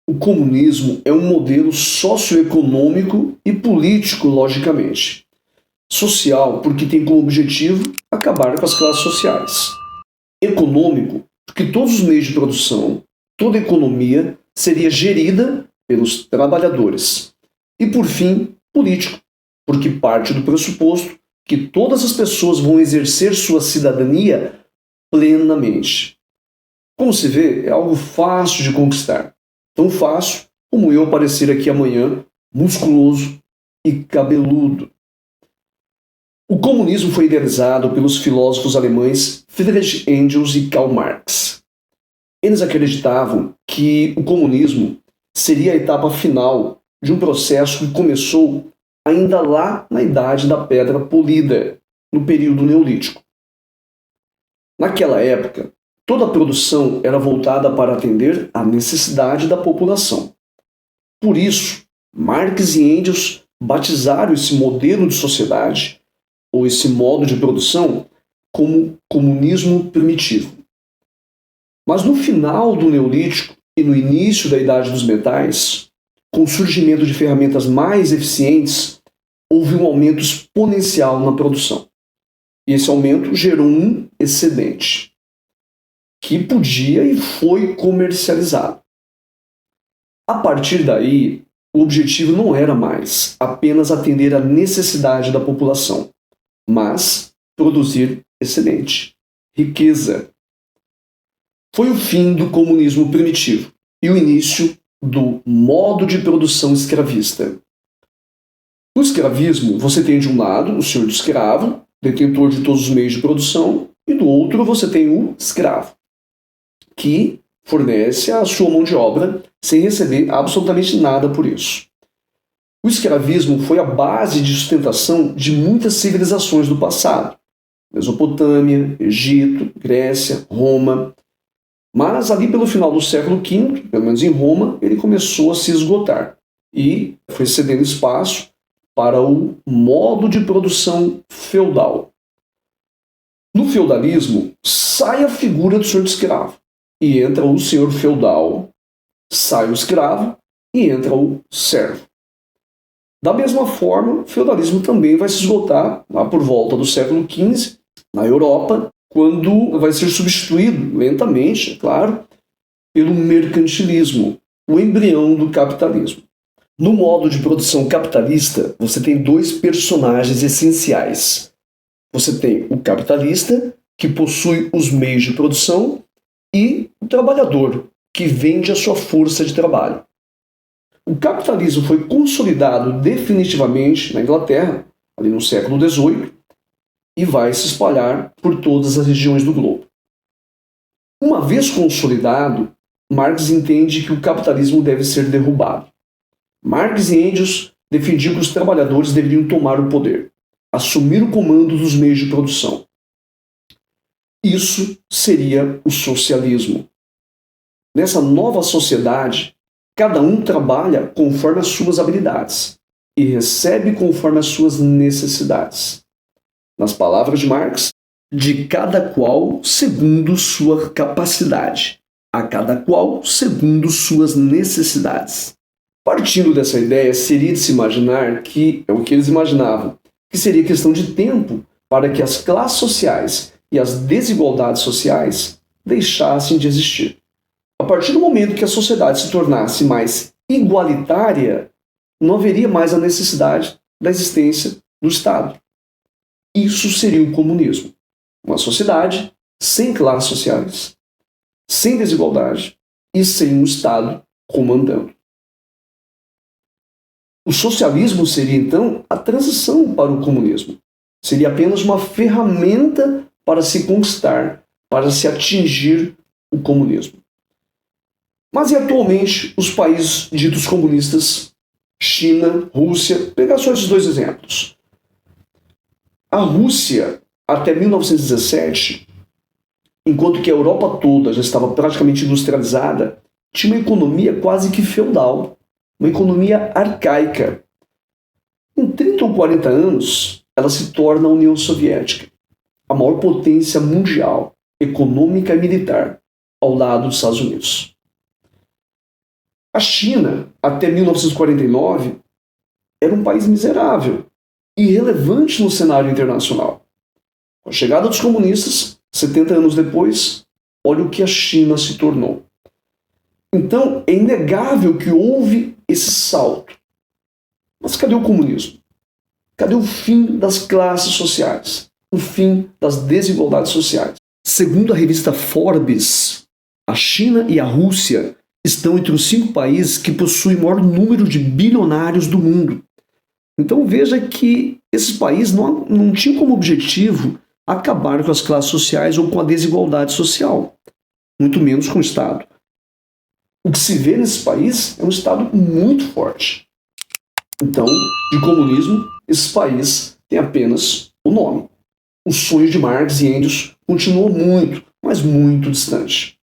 O comunismo é um modelo socioeconômico e político, logicamente. Social, porque tem como objetivo acabar com as classes sociais. Econômico, porque todos os meios de produção, toda a economia seria gerida pelos trabalhadores. E, por fim, político, porque parte do pressuposto que todas as pessoas vão exercer sua cidadania plenamente. Como se vê, é algo fácil de conquistar. Tão fácil como eu aparecer aqui amanhã, musculoso e cabeludo. O comunismo foi idealizado pelos filósofos alemães Friedrich Engels e Karl Marx. Eles acreditavam que o comunismo seria a etapa final de um processo que começou ainda lá na Idade da Pedra Polida, no período neolítico. Naquela época, toda a produção era voltada para atender à necessidade da população. Por isso, Marx e Engels batizaram esse modelo de sociedade, ou esse modo de produção, como comunismo primitivo. Mas no final do Neolítico e no início da Idade dos Metais, com o surgimento de ferramentas mais eficientes, houve um aumento exponencial na produção. E esse aumento gerou um excedente, que podia e foi comercializado. A partir daí, o objetivo não era mais apenas atender à necessidade da população, mas produzir excedente, riqueza. Foi o fim do comunismo primitivo e o início do modo de produção escravista. No escravismo, você tem de um lado o senhor de escravo, detentor de todos os meios de produção, e do outro você tem o escravo, que fornece a sua mão de obra sem receber absolutamente nada por isso. O escravismo foi a base de sustentação de muitas civilizações do passado. Mesopotâmia, Egito, Grécia, Roma. Mas ali pelo final do século V, pelo menos em Roma, ele começou a se esgotar e foi cedendo espaço para o modo de produção feudal. No feudalismo, sai a figura do senhor de escravo e entra o senhor feudal, sai o escravo e entra o servo. Da mesma forma, o feudalismo também vai se esgotar lá por volta do século XV, na Europa, quando vai ser substituído, lentamente, é claro, pelo mercantilismo, o embrião do capitalismo. No modo de produção capitalista, você tem dois personagens essenciais. Você tem o capitalista, que possui os meios de produção, e o trabalhador, que vende a sua força de trabalho. O capitalismo foi consolidado definitivamente na Inglaterra, ali no século XVIII, e vai se espalhar por todas as regiões do globo. Uma vez consolidado, Marx entende que o capitalismo deve ser derrubado. Marx e Engels defendiam que os trabalhadores deveriam tomar o poder, assumir o comando dos meios de produção. Isso seria o socialismo. Nessa nova sociedade, cada um trabalha conforme as suas habilidades e recebe conforme as suas necessidades. Nas palavras de Marx, de cada qual segundo sua capacidade, a cada qual segundo suas necessidades. Partindo dessa ideia, seria de se imaginar que, é o que eles imaginavam, que seria questão de tempo para que as classes sociais e as desigualdades sociais deixassem de existir. A partir do momento que a sociedade se tornasse mais igualitária, não haveria mais a necessidade da existência do Estado. Isso seria o comunismo. Uma sociedade sem classes sociais, sem desigualdade e sem um Estado comandando. O socialismo seria, então, a transição para o comunismo. Seria apenas uma ferramenta para se conquistar, para se atingir o comunismo. Mas e atualmente os países ditos comunistas, China, Rússia, pegar só esses dois exemplos. A Rússia, até 1917, enquanto que a Europa toda já estava praticamente industrializada, tinha uma economia quase que feudal, uma economia arcaica. Em 30 ou 40 anos, ela se torna a União Soviética, a maior potência mundial, econômica e militar, ao lado dos Estados Unidos. A China, até 1949, era um país miserável, irrelevante no cenário internacional. Com a chegada dos comunistas, 70 anos depois, olha o que a China se tornou. Então, é inegável que houve esse salto. Mas cadê o comunismo? Cadê o fim das classes sociais? O fim das desigualdades sociais? Segundo a revista Forbes, a China e a Rússia estão entre os 5 países que possuem o maior número de bilionários do mundo. Então veja que esses países não tinham como objetivo acabar com as classes sociais ou com a desigualdade social, muito menos com o Estado. O que se vê nesse país é um Estado muito forte. Então, de comunismo, esses países têm apenas o nome. O sonho de Marx e Engels continuou muito, mas muito distante.